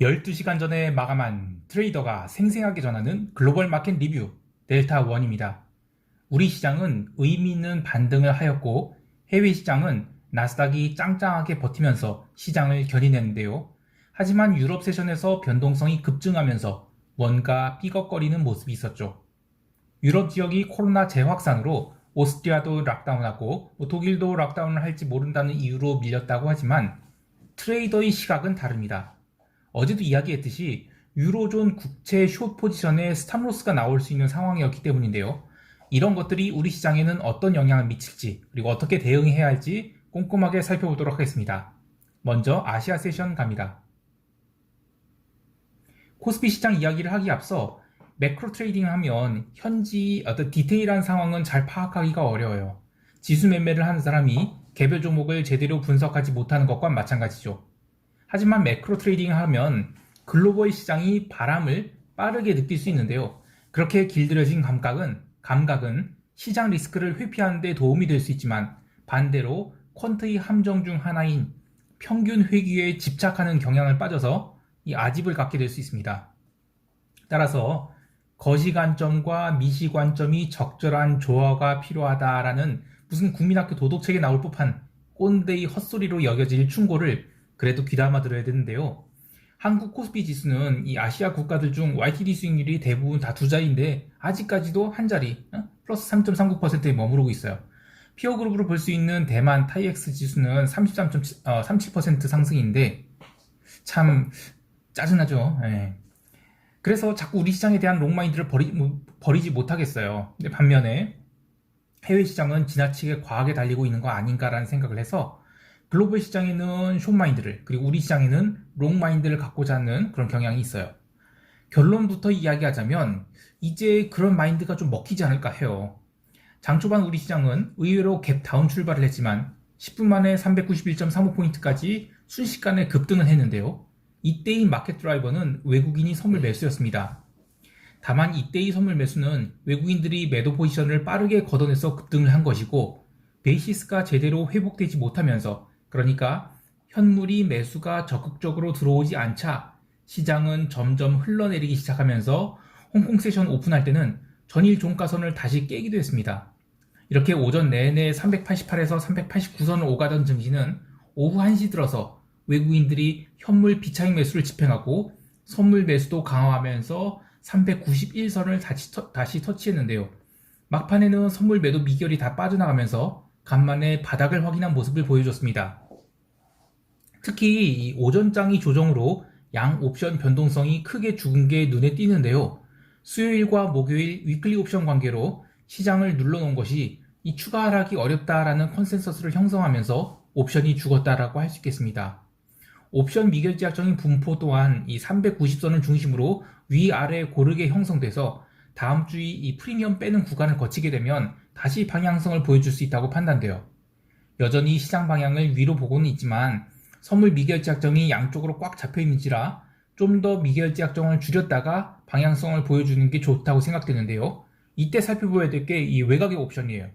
12시간 전에 마감한 트레이더가 생생하게 전하는 글로벌 마켓 리뷰 델타1입니다. 우리 시장은 의미 있는 반등을 하였고 해외 시장은 나스닥이 짱짱하게 버티면서 시장을 견인했는데요. 하지만 유럽 세션에서 변동성이 급증하면서 뭔가 삐걱거리는 모습이 있었죠. 유럽 지역이 코로나 재확산으로 오스트리아도 락다운하고 독일도 락다운을 할지 모른다는 이유로 밀렸다고 하지만 트레이더의 시각은 다릅니다. 어제도 이야기했듯이 유로존 국채 숏 포지션에 스탑로스가 나올 수 있는 상황이었기 때문인데요. 이런 것들이 우리 시장에는 어떤 영향을 미칠지 그리고 어떻게 대응해야 할지 꼼꼼하게 살펴보도록 하겠습니다. 먼저 아시아 세션 갑니다. 코스피 시장 이야기를 하기 앞서 매크로 트레이딩을 하면 현지 어떤 디테일한 상황은 잘 파악하기가 어려워요. 지수 매매를 하는 사람이 개별 종목을 제대로 분석하지 못하는 것과 마찬가지죠. 하지만 매크로 트레이딩을 하면 글로벌 시장이 바람을 빠르게 느낄 수 있는데요. 그렇게 길들여진 감각은 시장 리스크를 회피하는 데 도움이 될 수 있지만 반대로 퀀트의 함정 중 하나인 평균 회귀에 집착하는 경향을 빠져서 이 아집을 갖게 될 수 있습니다. 따라서 거시 관점과 미시 관점이 적절한 조화가 필요하다라는 무슨 국민학교 도덕책에 나올 법한 꼰대의 헛소리로 여겨질 충고를 그래도 귀담아 들어야 되는데요. 한국 코스피 지수는 이 아시아 국가들 중 YTD 수익률이 대부분 다 두 자리인데 아직까지도 한 자리 플러스 3.39%에 머무르고 있어요. 피어그룹으로 볼 수 있는 대만 타이엑스 지수는 33.37% 상승인데 참 짜증나죠. 예. 그래서 자꾸 우리 시장에 대한 롱마인드를 버리지 못하겠어요. 근데 반면에 해외 시장은 지나치게 과하게 달리고 있는 거 아닌가라는 생각을 해서 글로벌 시장에는 숏마인드를 그리고 우리 시장에는 롱마인드를 갖고자 하는 그런 경향이 있어요. 결론부터 이야기하자면 이제 그런 마인드가 좀 먹히지 않을까 해요. 장 초반 우리 시장은 의외로 갭 다운 출발을 했지만 10분 만에 391.35포인트까지 순식간에 급등을 했는데요. 이때의 마켓 드라이버는 외국인이 선물 매수였습니다. 다만 이때의 선물 매수는 외국인들이 매도 포지션을 빠르게 걷어내서 급등을 한 것이고 베이시스가 제대로 회복되지 못하면서 그러니까 현물이 매수가 적극적으로 들어오지 않자 시장은 점점 흘러내리기 시작하면서 홍콩 세션 오픈할 때는 전일 종가선을 다시 깨기도 했습니다. 이렇게 오전 내내 388에서 389선을 오가던 증시는 오후 1시 들어서 외국인들이 현물 비차익 매수를 집행하고 선물 매수도 강화하면서 391선을 다시 터치했는데요. 막판에는 선물 매도 미결이 다 빠져나가면서 간만에 바닥을 확인한 모습을 보여줬습니다. 특히 이 오전장이 조정으로 양 옵션 변동성이 크게 죽은 게 눈에 띄는데요. 수요일과 목요일 위클리 옵션 관계로 시장을 눌러놓은 것이 이 추가 하락이 어렵다라는 컨센서스를 형성하면서 옵션이 죽었다라고 할 수 있겠습니다. 옵션 미결제약적인 분포 또한 이 390선을 중심으로 위아래 고르게 형성돼서 다음 주에 이 프리미엄 빼는 구간을 거치게 되면 다시 방향성을 보여줄 수 있다고 판단돼요. 여전히 시장 방향을 위로 보고는 있지만 선물 미결제약정이 양쪽으로 꽉 잡혀있는지라 좀 더 미결제약정을 줄였다가 방향성을 보여주는 게 좋다고 생각되는데요. 이때 살펴봐야 될 게 이 외곽의 옵션이에요.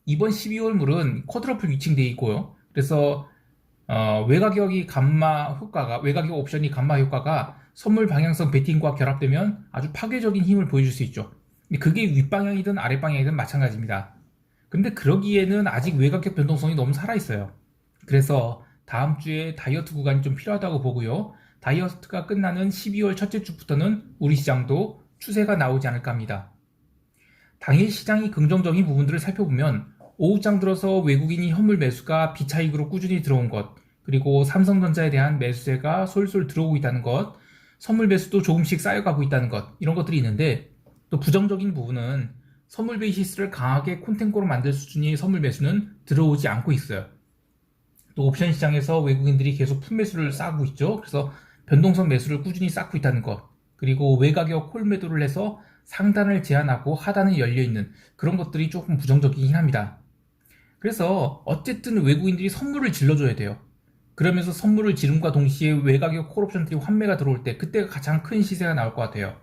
이번 12월물은 쿼드러플 위칭되어 있고요. 그래서 외곽의 옵션이 감마 효과가 선물 방향성 베팅과 결합되면 아주 파괴적인 힘을 보여줄 수 있죠. 그게 윗방향이든 아랫방향이든 마찬가지입니다. 근데 그러기에는 아직 외곽의 변동성이 너무 살아있어요. 그래서 다음 주에 다이어트 구간이 좀 필요하다고 보고요. 다이어트가 끝나는 12월 첫째 주부터는 우리 시장도 추세가 나오지 않을까 합니다. 당일 시장이 긍정적인 부분들을 살펴보면 오후장 들어서 외국인이 현물 매수가 비차익으로 꾸준히 들어온 것, 그리고 삼성전자에 대한 매수세가 솔솔 들어오고 있다는 것, 선물 매수도 조금씩 쌓여가고 있다는 것, 이런 것들이 있는데 또 부정적인 부분은 선물 베이시스를 강하게 콘텐코로 만들 수준의 선물 매수는 들어오지 않고 있어요. 또 옵션 시장에서 외국인들이 계속 품매수를 쌓고 있죠. 그래서 변동성 매수를 꾸준히 쌓고 있다는 것, 그리고 외곽의 콜 매도를 해서 상단을 제한하고 하단을 열려있는 그런 것들이 조금 부정적이긴 합니다. 그래서 어쨌든 외국인들이 선물을 질러줘야 돼요. 그러면서 선물을 지름과 동시에 외곽의 콜 옵션들이 환매가 들어올 때 그때가 가장 큰 시세가 나올 것 같아요.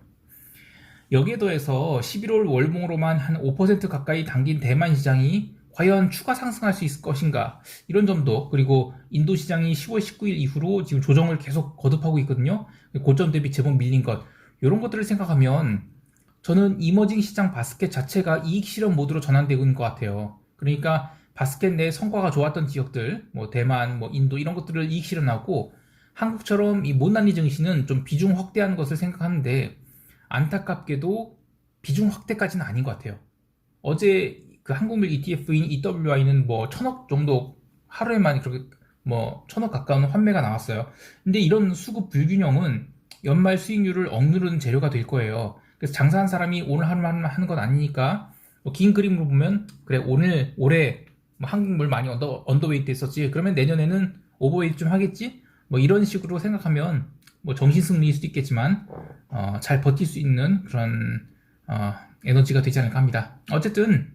여기에 더해서 11월 월봉으로만 한 5% 가까이 당긴 대만 시장이 과연 추가 상승할 수 있을 것인가 이런 점도, 그리고 인도 시장이 10월 19일 이후로 지금 조정을 계속 거듭하고 있거든요. 고점 대비 제법 밀린 것, 이런 것들을 생각하면 저는 이머징 시장 바스켓 자체가 이익 실현 모드로 전환되고 있는 것 같아요. 그러니까 바스켓 내 성과가 좋았던 지역들, 뭐 대만, 뭐 인도 이런 것들을 이익 실현하고, 한국처럼 이 못난이 증시는 좀 비중 확대하는 것을 생각하는데 안타깝게도 비중 확대까지는 아닌 것 같아요. 어제 그 한국밀 ETF인 EWI는 뭐 1000억 정도 하루에만 그렇게 뭐 1000억 가까운 환매가 나왔어요. 근데 이런 수급 불균형은 연말 수익률을 억누르는 재료가 될 거예요. 그래서 장사한 사람이 오늘 하루만 하는 건 아니니까, 긴 그림으로 보면 그래 올해 뭐 한국물 많이 언더웨이트 했었지, 그러면 내년에는 오버웨이트 좀 하겠지, 뭐 이런 식으로 생각하면 뭐 정신승리일 수도 있겠지만 잘 버틸 수 있는 그런 에너지가 되지 않을까 합니다. 어쨌든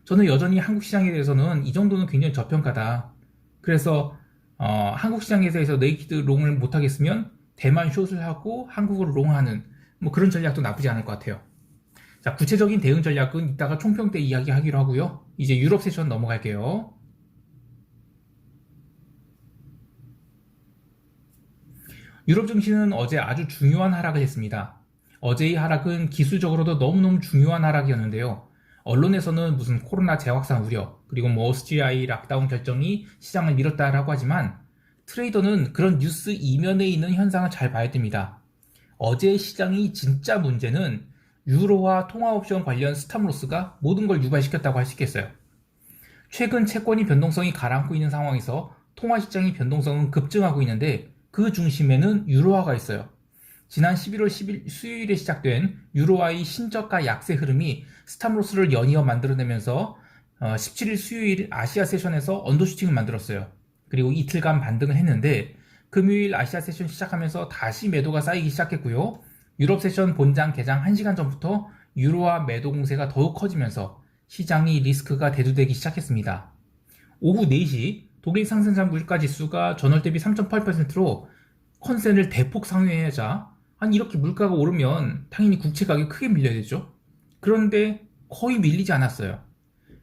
저는 여전히 한국 시장에 대해서는 이 정도는 굉장히 저평가다. 그래서 한국 시장에 대해서 네이키드 롱을 못하겠으면 대만 숏을 하고 한국으로 롱하는 뭐 그런 전략도 나쁘지 않을 것 같아요. 자, 구체적인 대응 전략은 이따가 총평 때 이야기하기로 하고요. 이제 유럽 세션 넘어갈게요. 유럽 증시는 어제 아주 중요한 하락을 했습니다. 어제의 하락은 기술적으로도 너무너무 중요한 하락이었는데요. 언론에서는 무슨 코로나 재확산 우려, 그리고 뭐 오스트리아의 락다운 결정이 시장을 밀었다라고 하지만 트레이더는 그런 뉴스 이면에 있는 현상을 잘 봐야 됩니다. 어제 시장이 진짜 문제는 유로화 통화옵션 관련 스탑로스가 모든 걸 유발시켰다고 할 수 있겠어요. 최근 채권이 변동성이 가라앉고 있는 상황에서 통화시장의 변동성은 급증하고 있는데 그 중심에는 유로화가 있어요. 지난 11월 10일 수요일에 시작된 유로화의 신저가 약세 흐름이 스탑로스를 연이어 만들어내면서 17일 수요일 아시아 세션에서 언더슈팅을 만들었어요. 그리고 이틀간 반등을 했는데 금요일 아시아 세션 시작하면서 다시 매도가 쌓이기 시작했고요. 유럽 세션 본장 개장 1시간 전부터 유로화 매도 공세가 더욱 커지면서 시장이 리스크가 대두되기 시작했습니다. 오후 4시 독일 상생산 물가지수가 전월 대비 3.8%로 컨센을 대폭 상회하자, 아니 이렇게 물가가 오르면 당연히 국채 가격이 크게 밀려야 되죠. 그런데 거의 밀리지 않았어요.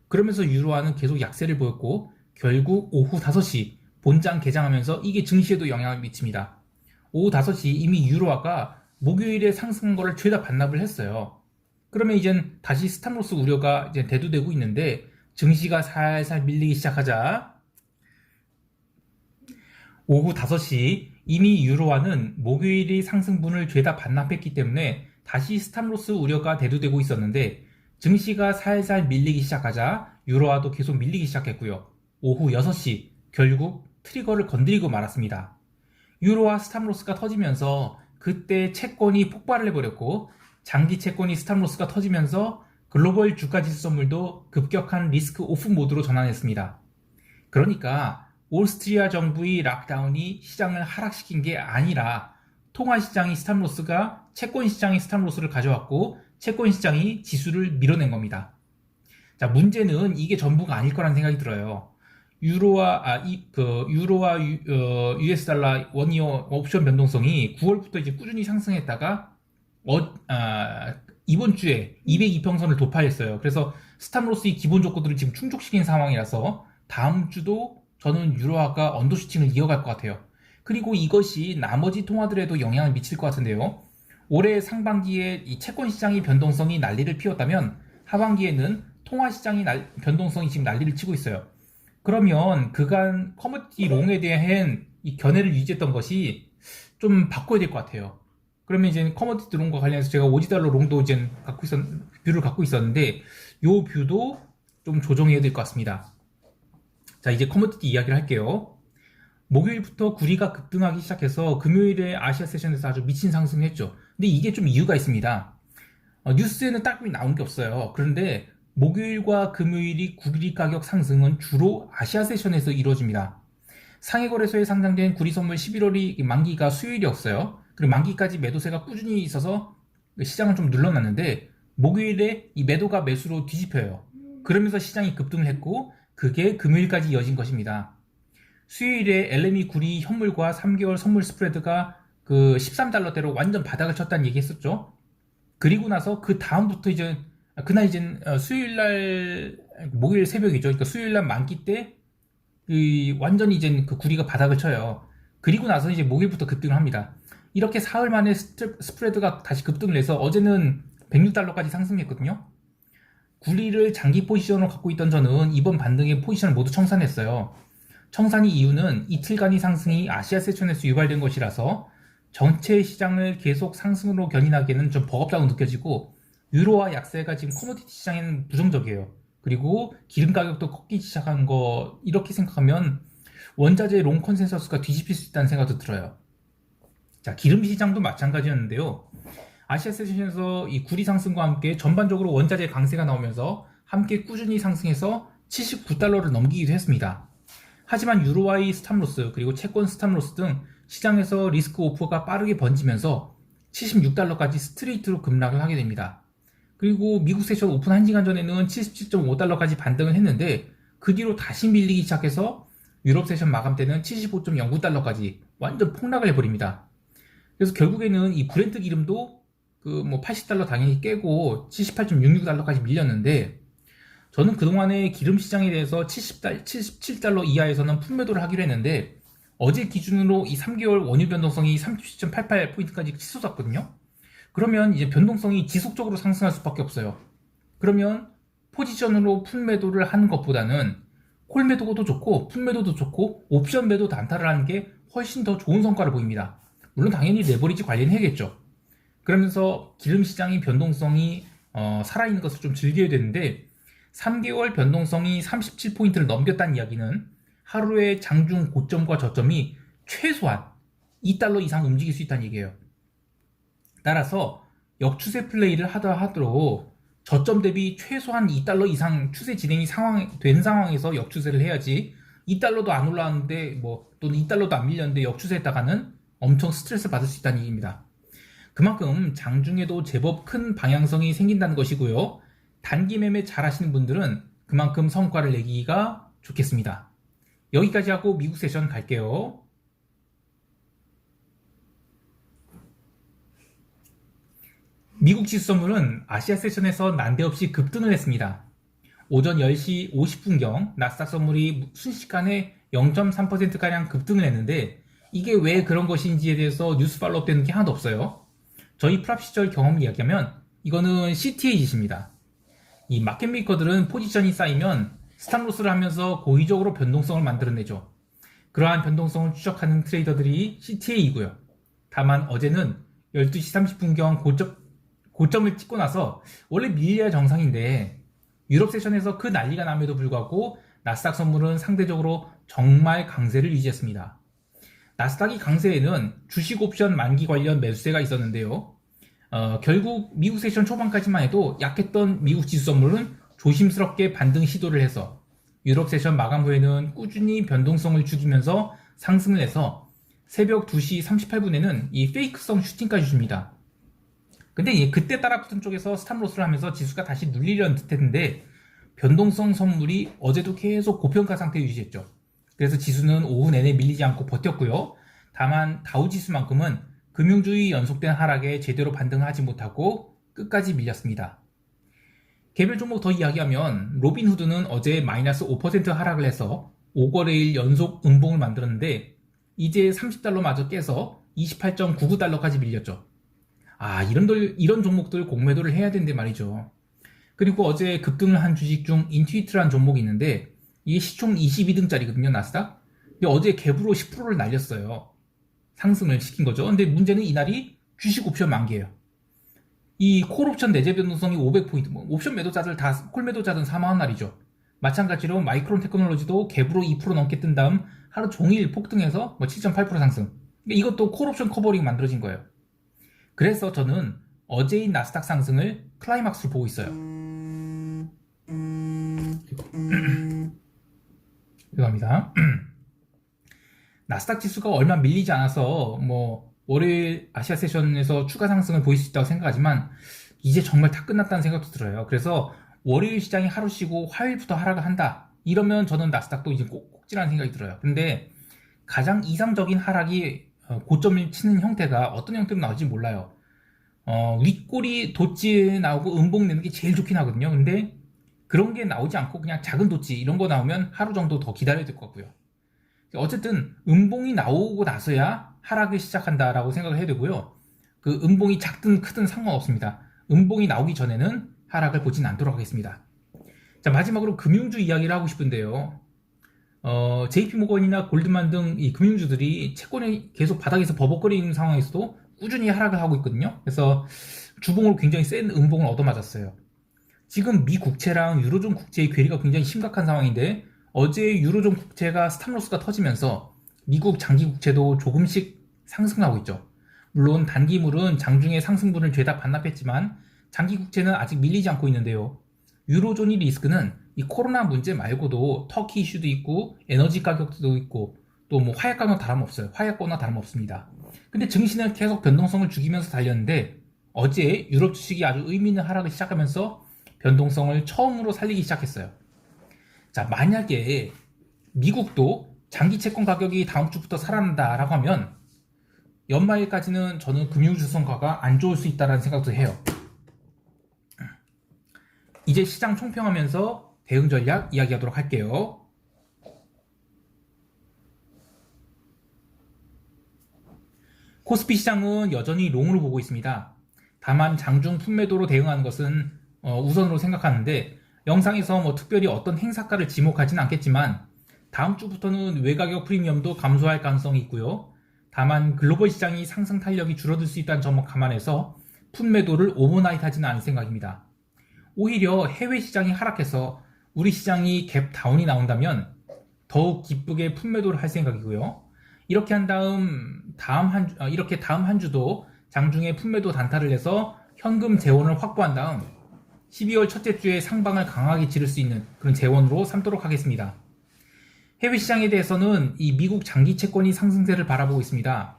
그러면서 유로화는 계속 약세를 보였고 결국 오후 5시 본장 개장하면서 이게 증시에도 영향을 미칩니다. 오후 5시 이미 유로화가 목요일에 상승한 거를 죄다 반납을 했어요. 그러면 이젠 다시 스탑로스 우려가 이제 대두되고 있는데 증시가 살살 밀리기 시작하자 오후 5시 이미 유로화는 목요일의 상승분을 죄다 반납했기 때문에 다시 스탑로스 우려가 대두되고 있었는데 증시가 살살 밀리기 시작하자 유로화도 계속 밀리기 시작했고요. 오후 6시 결국 트리거를 건드리고 말았습니다. 유로화 스탑로스가 터지면서 그때 채권이 폭발을 해버렸고 장기 채권이 스탑로스가 터지면서 글로벌 주가지수 선물도 급격한 리스크 오프 모드로 전환했습니다. 그러니까 오스트리아 정부의 락다운이 시장을 하락시킨 게 아니라 통화시장이 스탑로스가 채권시장이 스탑로스를 가져왔고 채권시장이 지수를 밀어낸 겁니다. 자, 문제는 이게 전부가 아닐 거란 생각이 들어요. 유로와 US 달러 원이어 옵션 변동성이 9월부터 이제 꾸준히 상승했다가 이번 주에 202평선을 돌파했어요. 그래서 스탑로스의 기본 조건들을 지금 충족시킨 상황이라서 다음 주도 저는 유로화가 언더슈팅을 이어갈 것 같아요. 그리고 이것이 나머지 통화들에도 영향을 미칠 것 같은데요. 올해 상반기에 이 채권 시장의 변동성이 난리를 피웠다면 하반기에는 통화 시장이 변동성이 지금 난리를 치고 있어요. 그러면 그간 커머디티 롱에 대한 이 견해를 유지했던 것이 좀 바꿔야 될 것 같아요. 그러면 이제 커머디티 롱과 관련해서 제가 오지달러 롱도 이제 뷰를 갖고 있었는데 요 뷰도 좀 조정해야 될 것 같습니다. 자, 이제 커머디티 이야기를 할게요. 목요일부터 구리가 급등하기 시작해서 금요일에 아시아 세션에서 아주 미친 상승을 했죠. 근데 이게 좀 이유가 있습니다. 뉴스에는 딱히 나온 게 없어요. 그런데 목요일과 금요일이 구리 가격 상승은 주로 아시아 세션에서 이루어집니다. 상해거래소에 상장된 구리 선물 11월이 만기가 수요일이었어요. 그리고 만기까지 매도세가 꾸준히 있어서 시장을 좀 눌러놨는데 목요일에 이 매도가 매수로 뒤집혀요. 그러면서 시장이 급등을 했고 그게 금요일까지 이어진 것입니다. 수요일에 LME 구리 현물과 3개월 선물 스프레드가 그 13달러대로 완전 바닥을 쳤다는 얘기 했었죠. 그리고 나서 그 다음부터 이제 그날 이제 수요일날 목요일 새벽이죠. 그러니까 수요일날 만기 때 완전히 이제 그 구리가 바닥을 쳐요. 그리고 나서 이제 목요일부터 급등을 합니다. 이렇게 사흘 만에 스프레드가 다시 급등을 해서 어제는 106달러까지 상승했거든요. 구리를 장기 포지션으로 갖고 있던 저는 이번 반등의 포지션을 모두 청산했어요. 청산의 이유는 이틀간의 상승이 아시아 세션에서 유발된 것이라서 전체 시장을 계속 상승으로 견인하기에는 좀 버겁다고 느껴지고, 유로화 약세가 지금 커머디티 시장에는 부정적이에요. 그리고 기름 가격도 꺾이기 시작한 거, 이렇게 생각하면 원자재 롱 컨센서스가 뒤집힐 수 있다는 생각도 들어요. 자, 기름 시장도 마찬가지였는데요. 아시아 세션에서 이 구리 상승과 함께 전반적으로 원자재 강세가 나오면서 함께 꾸준히 상승해서 79달러를 넘기기도 했습니다. 하지만 유로화의 스탑로스 그리고 채권 스탑로스 등 시장에서 리스크 오프가 빠르게 번지면서 76달러까지 스트레이트로 급락을 하게 됩니다. 그리고 미국 세션 오픈 1시간 전에는 77.5달러까지 반등을 했는데, 그 뒤로 다시 밀리기 시작해서 유럽 세션 마감 때는 75.09달러까지 완전 폭락을 해버립니다. 그래서 결국에는 이 브렌트 기름도 80달러 당연히 깨고 78.66달러까지 밀렸는데, 저는 그동안에 기름 시장에 대해서 77달러 이하에서는 품매도를 하기로 했는데, 어제 기준으로 이 3개월 원유 변동성이 37.88포인트까지 치솟았거든요. 그러면 이제 변동성이 지속적으로 상승할 수밖에 없어요. 그러면 포지션으로 품매도를 하는 것보다는 콜매도도 좋고 품매도도 좋고 옵션 매도 단타를 하는 게 훨씬 더 좋은 성과를 보입니다. 물론 당연히 레버리지 관리해야겠죠. 그러면서 기름 시장의 변동성이 살아있는 것을 좀 즐겨야 되는데, 3개월 변동성이 37포인트를 넘겼다는 이야기는 하루의 장중 고점과 저점이 최소한 2달러 이상 움직일 수 있다는 얘기예요. 따라서 역추세 플레이를 하더라도 저점 대비 최소한 2달러 이상 추세 진행이 된 상황에서 역추세를 해야지, 2달러도 안 올라왔는데 또는 2달러도 안 밀렸는데 역추세했다가는 엄청 스트레스 받을 수 있다는 얘기입니다. 그만큼 장중에도 제법 큰 방향성이 생긴다는 것이고요. 단기 매매 잘 하시는 분들은 그만큼 성과를 내기가 좋겠습니다. 여기까지 하고 미국 세션 갈게요. 미국 지수 선물은 아시아 세션에서 난데없이 급등을 했습니다. 오전 10시 50분경 나스닥 선물이 순식간에 0.3%가량 급등을 했는데, 이게 왜 그런 것인지에 대해서 뉴스 팔로업 되는 게 하나도 없어요. 저희 프랍 시절 경험을 이야기하면 이거는 CTA 짓입니다. 이 마켓메이커들은 포지션이 쌓이면 스탑로스를 하면서 고의적으로 변동성을 만들어내죠. 그러한 변동성을 추적하는 트레이더들이 CTA이고요. 다만 어제는 12시 30분경 고점을 찍고 나서 원래 밀려야 정상인데, 유럽 세션에서 그 난리가 남에도 불구하고 나스닥 선물은 상대적으로 정말 강세를 유지했습니다. 나스닥이 강세에는 주식 옵션 만기 관련 매수세가 있었는데요. 결국 미국 세션 초반까지만 해도 약했던 미국 지수 선물은 조심스럽게 반등 시도를 해서 유럽 세션 마감 후에는 꾸준히 변동성을 죽이면서 상승을 해서 새벽 2시 38분에는 이 페이크성 슈팅까지 줍니다. 근데 그때 따라붙은 쪽에서 스탑로스를 하면서 지수가 다시 눌리려는 듯 했는데, 변동성 선물이 어제도 계속 고평가 상태 유지했죠. 그래서 지수는 오후 내내 밀리지 않고 버텼고요. 다만 다우지수만큼은 금융주의 연속된 하락에 제대로 반등을 하지 못하고 끝까지 밀렸습니다. 개별 종목 더 이야기하면 로빈후드는 어제 마이너스 5% 하락을 해서 5거래일 연속 음봉을 만들었는데, 이제 30달러마저 깨서 28.99달러까지 밀렸죠. 이런 종목들 공매도를 해야 되는데 말이죠. 그리고 어제 급등을 한 주식 중 인투이트라는 종목이 있는데, 이게 시총 22등짜리거든요, 나스닥. 근데 어제 갭으로 10%를 날렸어요. 상승을 시킨 거죠. 근데 문제는 이날이 주식 옵션 만기예요. 이 콜옵션 내재 변동성이 500포인트, 옵션 매도자들 다 콜매도자든 사망한 날이죠. 마찬가지로 마이크론 테크놀로지도 갭으로 2% 넘게 뜬 다음 하루 종일 폭등해서 7.8% 상승. 이것도 콜옵션 커버링 만들어진 거예요. 그래서 저는 어제인 나스닥 상승을 클라이막스로 보고 있어요. 죄송합니다. 나스닥 지수가 얼마 밀리지 않아서 월요일 아시아 세션에서 추가 상승을 보일 수 있다고 생각하지만, 이제 정말 다 끝났다는 생각도 들어요. 그래서 월요일 시장이 하루 쉬고 화요일부터 하락을 한다, 이러면 저는 나스닥도 이제 꼭지라는 생각이 들어요. 근데 가장 이상적인 하락이 고점을 치는 형태가 어떤 형태로 나올지 몰라요. 윗꼬리 돋지 나오고 음봉 내는 게 제일 좋긴 하거든요. 근데 그런 게 나오지 않고 그냥 작은 도치 이런 거 나오면 하루 정도 더 기다려야 될 것 같고요. 어쨌든 음봉이 나오고 나서야 하락을 시작한다라고 생각을 해야 되고요. 그 음봉이 작든 크든 상관없습니다. 음봉이 나오기 전에는 하락을 보진 않도록 하겠습니다. 자, 마지막으로 금융주 이야기를 하고 싶은데요. JP모건이나 골드만 등 이 금융주들이 채권이 계속 바닥에서 버벅거리는 상황에서도 꾸준히 하락을 하고 있거든요. 그래서 주봉으로 굉장히 센 음봉을 얻어맞았어요. 지금 미 국채랑 유로존 국채의 괴리가 굉장히 심각한 상황인데 어제 유로존 국채가 스탑로스가 터지면서 미국 장기 국채도 조금씩 상승하고 있죠. 물론 단기물은 장중에 상승분을 죄다 반납했지만 장기 국채는 아직 밀리지 않고 있는데요. 유로존이 리스크는 이 코로나 문제 말고도 터키 이슈도 있고 에너지 가격도 있고 또 뭐 화약과는 다름없어요. 화약과나 다름없습니다. 근데 증시는 계속 변동성을 죽이면서 달렸는데 어제 유럽 주식이 아주 의미 있는 하락을 시작하면서 변동성을 처음으로 살리기 시작했어요. 자, 만약에 미국도 장기 채권 가격이 다음 주부터 살아난다라고 하면 연말까지는 저는 금융주 성과가 안 좋을 수 있다는 생각도 해요. 이제 시장 총평하면서 대응 전략 이야기하도록 할게요. 코스피 시장은 여전히 롱으로 보고 있습니다. 다만 장중 품매도로 대응하는 것은 우선으로 생각하는데 영상에서 뭐 특별히 어떤 행사가를 지목하진 않겠지만 다음 주부터는 외가격 프리미엄도 감소할 가능성이 있고요. 다만 글로벌 시장이 상승 탄력이 줄어들 수 있다는 점을 감안해서 품매도를 오버나잇 하지는 않을 생각입니다. 오히려 해외 시장이 하락해서 우리 시장이 갭 다운이 나온다면 더욱 기쁘게 품매도를 할 생각이고요. 이렇게 한 다음 한 주도 장중에 품매도 단타를 내서 현금 재원을 확보한 다음 12월 첫째 주에 상방을 강하게 지를 수 있는 그런 재원으로 삼도록 하겠습니다. 해외 시장에 대해서는 이 미국 장기 채권이 상승세를 바라보고 있습니다.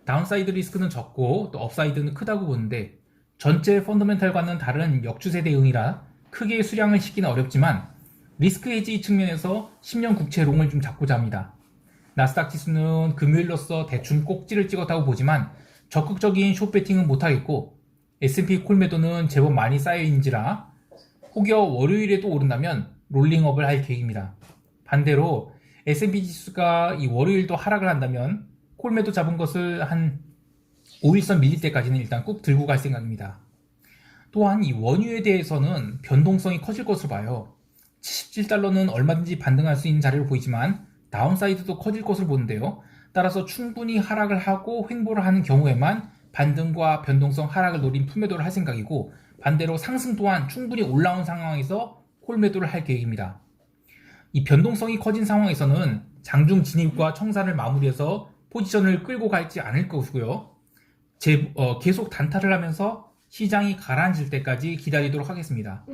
다운사이드 리스크는 적고 또 업사이드는 크다고 보는데 전체 펀더멘탈과는 다른 역추세 대응이라 크게 수량을 싣기는 어렵지만 리스크 헤지 측면에서 10년 국채 롱을 좀 잡고자 합니다. 나스닥 지수는 금요일로서 대충 꼭지를 찍었다고 보지만 적극적인 숏배팅은 못하겠고 S&P 콜매도는 제법 많이 쌓여있는지라 혹여 월요일에도 오른다면 롤링업을 할 계획입니다. 반대로 S&P 지수가 이 월요일도 하락을 한다면 콜매도 잡은 것을 한 5일선 밀릴 때까지는 일단 꾹 들고 갈 생각입니다. 또한 이 원유에 대해서는 변동성이 커질 것으로 봐요. 77달러는 얼마든지 반등할 수 있는 자리로 보이지만 다운사이드도 커질 것으로 보는데요. 따라서 충분히 하락을 하고 횡보를 하는 경우에만 반등과 변동성 하락을 노린 풀매도를 할 생각이고 반대로 상승 또한 충분히 올라온 상황에서 콜매도를 할 계획입니다. 이 변동성이 커진 상황에서는 장중 진입과 청산을 마무리해서 포지션을 끌고 갈지 않을 것이고요. 계속 단타를 하면서 시장이 가라앉을 때까지 기다리도록 하겠습니다.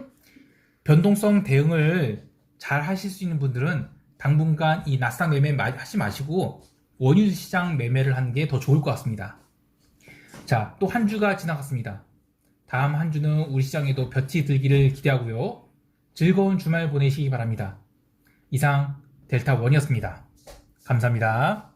변동성 대응을 잘 하실 수 있는 분들은 당분간 이 나스닥 매매 하지 마시고 원유 시장 매매를 하는 게 더 좋을 것 같습니다. 자, 또 한 주가 지나갔습니다. 다음 한 주는 우리 시장에도 볕이 들기를 기대하고요. 즐거운 주말 보내시기 바랍니다. 이상 델타원이었습니다. 감사합니다.